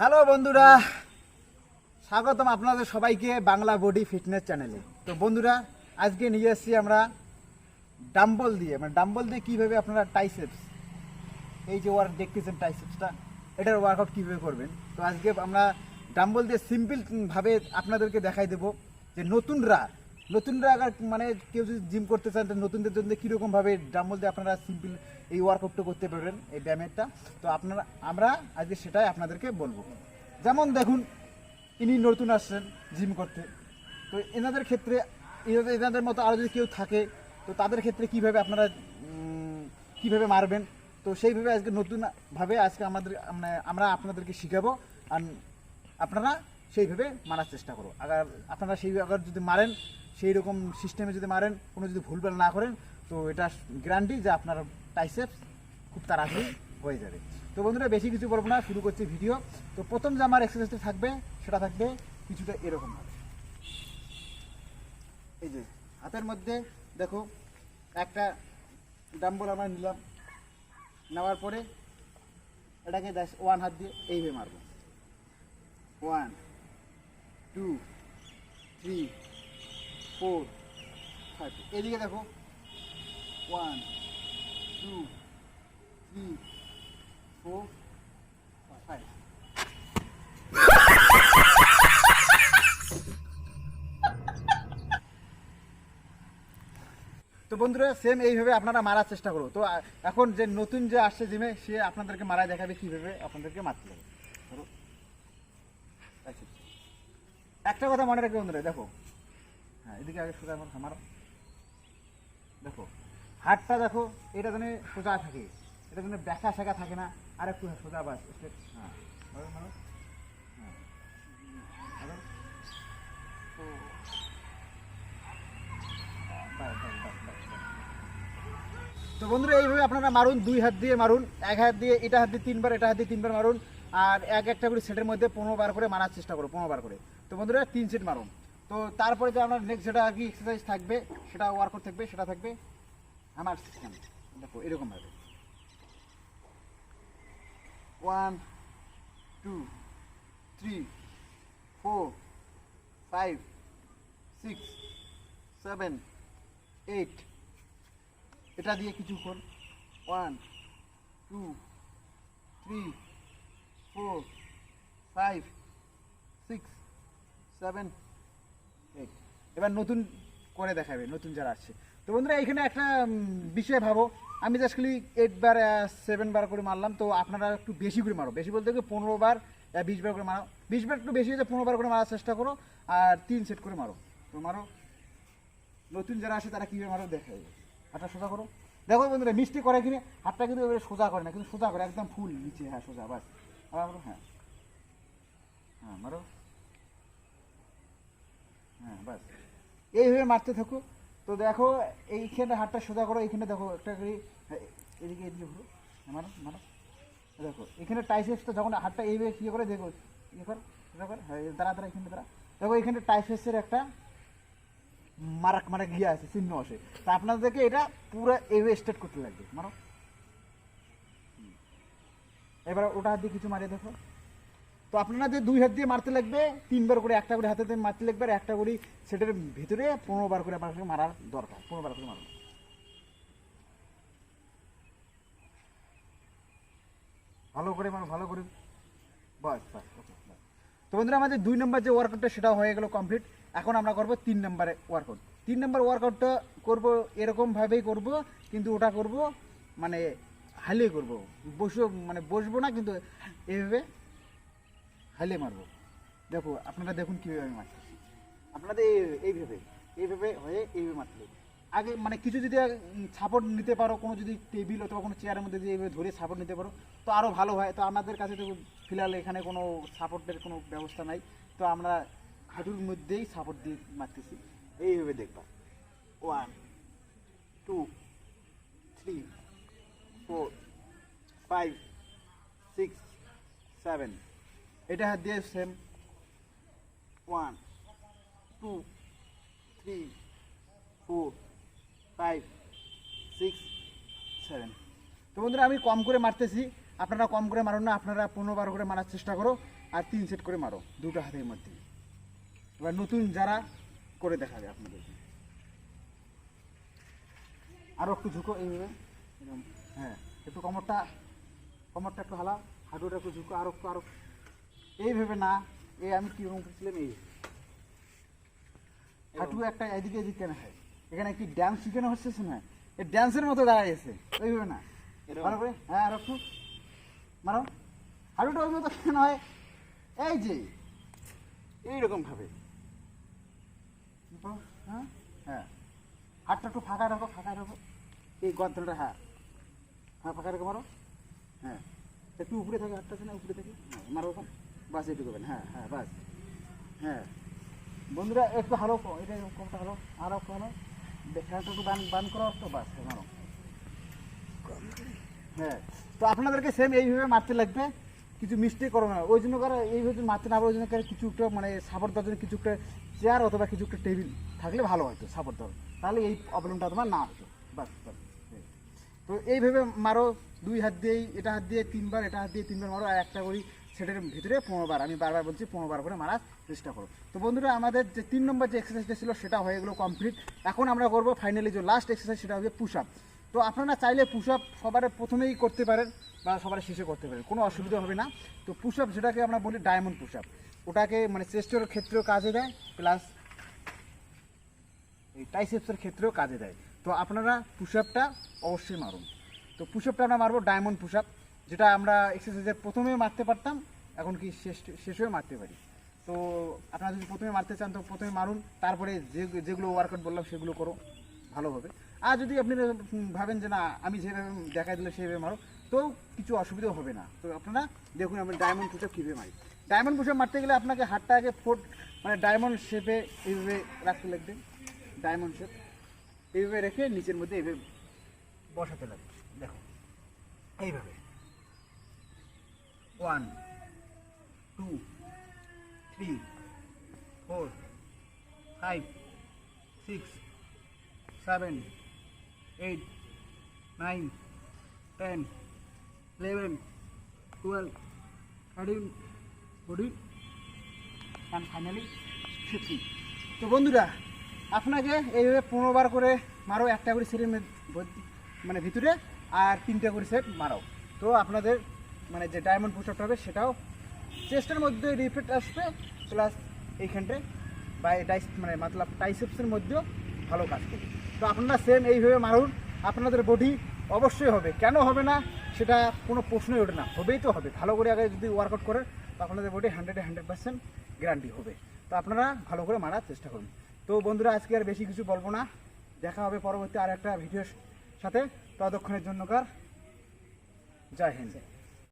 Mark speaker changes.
Speaker 1: Hello বন্ধুরা, স্বাগতম আপনাদের সবাইকে বাংলা বডি ফিটনেস চ্যানেলে। তো বন্ধুরা, আজকে নিয়ে এসেছি আমরা ডাম্বল দিয়ে, ডাম্বল দিয়ে কীভাবে আপনারা ট্রাইসেপস, এই যে ওয়ার্ক দেখতেছেন ট্রাইসেপসটা, এটার ওয়ার্কআউট কীভাবে করবেন। তো আজকে আমরা ডাম্বল দিয়ে সিম্পলভাবে আপনাদেরকে দেখাই দেবো যে নতুনরা আবার কেউ যদি জিম করতে চান, তো নতুনদের জন্য কীরকমভাবে ডাম্বল দিয়ে আপনারা সিম্পল এই ওয়ার্কআউটটা করতে পারবেন, এই ব্যায়ামেরটা। তো আমরা আজকে সেটাই আপনাদেরকে বলবো। যেমন দেখুন, ইনি নতুন আসছেন জিম করতে, তো এনাদের ক্ষেত্রে এনাদের মতো আরও যদি কেউ থাকে, তো তাদের ক্ষেত্রে কীভাবে আপনারা কীভাবে মারবেন, তো সেইভাবে আজকে নতুনভাবে আমরা আপনাদেরকে শেখাবো। আর আপনারা সেইভাবে মারার চেষ্টা করো। আপনারা আবার যদি মারেন, সেই রকম সিস্টেমে যদি মারেন, কোনো যদি ভুলভাল না করেন, তো এটা গ্যারান্টি যে আপনার ট্রাইসেপস খুব তাড়াতাড়ি হয়ে যাবে। তো বন্ধুরা, বেশি কিছু বলবো না, শুরু করছি ভিডিও। তো প্রথম যে আমার এক্সারসাইজটা থাকবে, সেটা থাকবে কিছুটা এরকম হবে। এই যে হাতের মধ্যে দেখো একটা ডাম্বল আমরা নিলাম, নেওয়ার পরে এটাকে ওয়ান হাত দিয়ে এইভাবে মারবো। 1 2 3 4 5। এদিকে দেখো 1 2 3 4 5। তো বন্ধুরা, সেম এইভাবে আপনারা মারার চেষ্টা করো। তো এখন যে নতুন যে আসছে জিমে, সে আপনাদেরকে মারায় দেখাবে কীভাবে আপনাদেরকে মারতে হবে। ধরো, একটা কথা মনে রাখবে বন্ধুরা, দেখো, হ্যাঁ, এদিকে আগে সোজা মারো। দেখো হাতটা দেখো, এটা যেন সোজা থাকে, এটা যেন ব্যাকা শাখা থাকে না, আর একটু সোজা বাস স্ট্রেট। হ্যাঁ, মারো মারো। হ্যাঁ, মারো। তো বন্ধুরা, এইভাবে আপনারা মারুন, দুই হাত দিয়ে মারুন, এক হাত দিয়ে, এটা হাত দিয়ে 3 বার, এটা হাত দিয়ে 3 বার মারুন। আর একটা করে সেটের মধ্যে 15 বার করে মারার চেষ্টা করো, 15 বার করে। তো বন্ধুরা, 3 সেট মারুন। তো তারপরে যে আপনার নেক্সট যেটা আর কি এক্সারসাইজ থাকবে, সেটা ওয়ার্কআউট থাকবে, সেটা থাকবে আমার সিস্টেম। দেখো এরকমভাবে 1 2 3 4 5 6 7 8। এটা দিয়ে কিছুক্ষণ 1 2 3 4 5 6 7 8। এবার নতুন করে দেখাবে, নতুন যারা আসছে। তো বন্ধুরা, এখানে একটা বিষয় ভাবো, আমি জাস্ট খালি 8 বার 7 বার করে মারলাম। তো আপনারা একটু বেশি করে মারো, বেশি বলতে 15 বার 20 বার করে মারো। 20 বার একটু বেশি হয়েছে, 15 বার করে মারার চেষ্টা করো, আর 3 সেট করে মারো। তো মারো, নতুন যারা আসে তারা কীভাবে মারো দেখাবে। হাতটা সোজা করো। দেখো বন্ধুরা, মিষ্টি করে কিনে হাতটা কিন্তু এবারে সোজা করে না, কিন্তু সোজা করে একদম ফুল নিচে। হ্যাঁ, সোজা, বাস। আবার মারো। হ্যাঁ হ্যাঁ, মারো। হ্যাঁ, বাস, এইভাবে মারতে থাকো। তো দেখো, এইখানে হাতটা সোজা করো, এইখানে দেখো একটা করে এদিকে ঘুরো। মারো মারো। দেখো এখানে ট্রাইসেপসটা যখন হাতটা এইভাবে কী করে, দেখো ইয়ে কর, সোজা কর। হ্যাঁ, দাঁড়া, এখানে দাঁড়া। দেখো এখানে ট্রাইসেপসের একটা গিয়ে আছে, চিহ্ন আসে। তা আপনাদেরকে এটা পুরো এইভাবে স্ট্রেট করতে লাগবে। মারো। এবার ওটা হাত দিয়ে কিছু মারিয়ে দেখো। তো আপনারা যে 2 হাত দিয়ে মারতে লাগবে, 3 বার করে, একটা করে হাতে দিয়ে মারতে লাগবে, আর একটা করে সেটার ভিতরে 15 বার করে মারার দরকার। 15 বার করে মারো। ভালো করে মারো, ভালো করে। বাস বাস, ওকে। তো বন্ধুরা, আমাদের 2 নম্বর যে ওয়ার্কআউটটা, সেটা হয়ে গেল কমপ্লিট। এখন আমরা করবো 3 নম্বরে ওয়ার্কআউট। 3 নম্বর ওয়ার্কআউটটা করবো এরকমভাবেই করবো, কিন্তু ওটা করবো হালিয়ে করবো, বসবো না, কিন্তু এইভাবে হালিয়ে মারবো। দেখো আপনারা দেখুন কীভাবে আমি মারতেছি। আপনাদের এইভাবে হয়ে এইভাবে মারতে আগে, কিছু যদি সাপোর্ট নিতে পারো, কোনো যদি টেবিল অথবা কোনো চেয়ারের মধ্যে যদি এইভাবে ধরে সাপোর্ট নিতে পারো, তো আরও ভালো হয়। তো আমাদের কাছে তো ফিলহাল এখানে কোনো সাপোর্টের কোনো ব্যবস্থা নাই, তো আমরা হাঁটুর মধ্যেই সাপোর্ট দিয়ে মারতেছি। এইভাবে দেখবা 1 2 3 4 5 6 7। এটা হাত দিয়ে সেম 1 2 3 4 5 6 7। তো বন্ধুরা, আমি কম করে মারতেছি, আপনারা কম করে মারুন না, আপনারা 15 বার করে মারার চেষ্টা করো। আর 3 সেট করে মারো দুটো হাতের মধ্যে। এবার নতুন যারা করে দেখাবে আপনাদেরকে। আরও একটু ঝুঁকো এইভাবে, এরকম। হ্যাঁ, একটু কোমরটা একটু হালা, হাঁটুটা একটু ঝুঁকো, আরও এইভাবে না। এই আমি কীরকম করছিলাম, এই হাঁটু একটা এদিকে এদিকে না হয়। এখানে কি ড্যান্স শিখানো হচ্ছে না, এই ড্যান্সের মতো দাঁড়াইছে ওইভাবে না। ভালো করে, হ্যাঁ, আর একটু মারো, হাঁটুটা ওই মতো কেন হয়, এই যে এইরকম ভাবে। হ্যাঁ হ্যাঁ, হাতটা একটু ফাঁকা রাখো, এই গর্দনটা, হ্যাঁ হ্যাঁ, ফাঁকা রেখে মারো। হ্যাঁ, একটু উপরে থাকে, হাতটা আছে না উপরে থাকে, মারো ওখান, বাস এইটুকু করবেন। হ্যাঁ হ্যাঁ, বাস। হ্যাঁ বন্ধুরা, একটু হালো, এটা কমটা হালো, আরও একটু হালো, ফ্যানটা একটু বান করো, একটু বাস, মারো। হ্যাঁ, তো আপনাদেরকে সেম এইভাবে মারতে লাগবে, কিছু মিস্টেক করো না। ওই জন্য করে এইভাবে মারতে না পারো, ওই জন্য করে কিছু একটা মানে সাপোর্ট দেওয়ার জন্য কিছু একটা চেয়ার অথবা কিছু একটা টেবিল থাকলে ভালো হয়তো সাপোর্ট দেওয়ার, তাহলে এই প্রবলেমটা তোমার না হতো। বাস বাস। তো এইভাবে মারো, 2 হাত দিয়েই, এটা হাত দিয়ে 3 বার, এটা হাত দিয়ে 3 বার মারো, আর একটা করি সেটার ভিতরে 15 বার। আমি বারবার বলছি 15 বার করে মারার চেষ্টা করো। তো বন্ধুরা, আমাদের যে 3 নম্বর যে এক্সারসাইজটা ছিল সেটা হয়ে গেলো কমপ্লিট। এখন আমরা করবো ফাইনালি যে লাস্ট এক্সারসাইজ, সেটা হবে পুশ আপ। তো আপনারা চাইলে পুশ আপ সবার প্রথমেই করতে পারেন বা সবার শেষে করতে পারেন, কোনো অসুবিধা হবে না। তো পুশ আপ যেটাকে আমরা বলি ডায়মন্ড পুশ আপ, ওটাকে মানে চেস্টের ক্ষেত্রেও কাজে দেয়, প্লাস এই ট্রাইসেপসের ক্ষেত্রেও কাজে দেয়। তো আপনারা পুশ আপটা অবশ্যই মারুন। তো পুশ আপটা আমরা মারবো ডায়মন্ড পুশ আপ, যেটা আমরা এক্সারসাইজের প্রথমে মারতে পারতাম, এখন কি শেষেও মারতে পারি। তো আপনারা যদি প্রথমে মারতে চান তো প্রথমে মারুন, তারপরে যেগুলো ওয়ার্কআউট বললাম সেগুলো করো, ভালো হবে। আর যদি আপনি ভাবেন যে না আমি যেভাবে দেখাই দিলে সেইভাবে মারো, তো কিছু অসুবিধা হবে না। তো আপনারা দেখুন আমি ডায়মন্ড পুশ আপ কীভাবে মারি। ডায়মন্ড পুশ আপ মারতে গেলে আপনাকে হাতটা আগে মানে ডায়মন্ড শেপে এইভাবে রাখতে লাগবে, ডায়মন্ড শেপ এইভাবে রেখে নিচের মধ্যে এইভাবে বসাতে লাগবে। দেখো এইভাবে 1 2 3 4 5 6 7 8 9 10 11 12 13 14 and finally 15। তো বন্ধুরা, আপনাকে এইভাবে 15 বার করে মারো, একটা করে সেটের মানে ভিতরে, আর 3টা করে সেট মারো। তো আপনাদের মানে যে ডায়মন্ড পুশ আপটা হবে সেটাও চেস্টের মধ্যে রিফ্লেক্ট আসবে, প্লাস এইখানটায় বা মানে মতলব ট্রাইসেপসের মধ্যেও ভালো কাজ করবে। তো আপনারা সেম এইভাবে মারুন, আপনাদের বডি অবশ্যই হবে, কেন হবে না সেটা কোনো প্রশ্নই ওঠে না, হবেই তো হবে। ভালো করে আগে যদি ওয়ার্কআউট করেন তো আপনাদের বডি 100% গ্যারান্টি হবে। তো আপনারা ভালো করে মারার চেষ্টা করুন। তো বন্ধুরা, আজকে আর বেশি কিছু বলবো না, দেখা হবে পরবর্তী আর একটা ভিডিওর সাথে। ততক্ষণের জন্য জয় হিন্দ।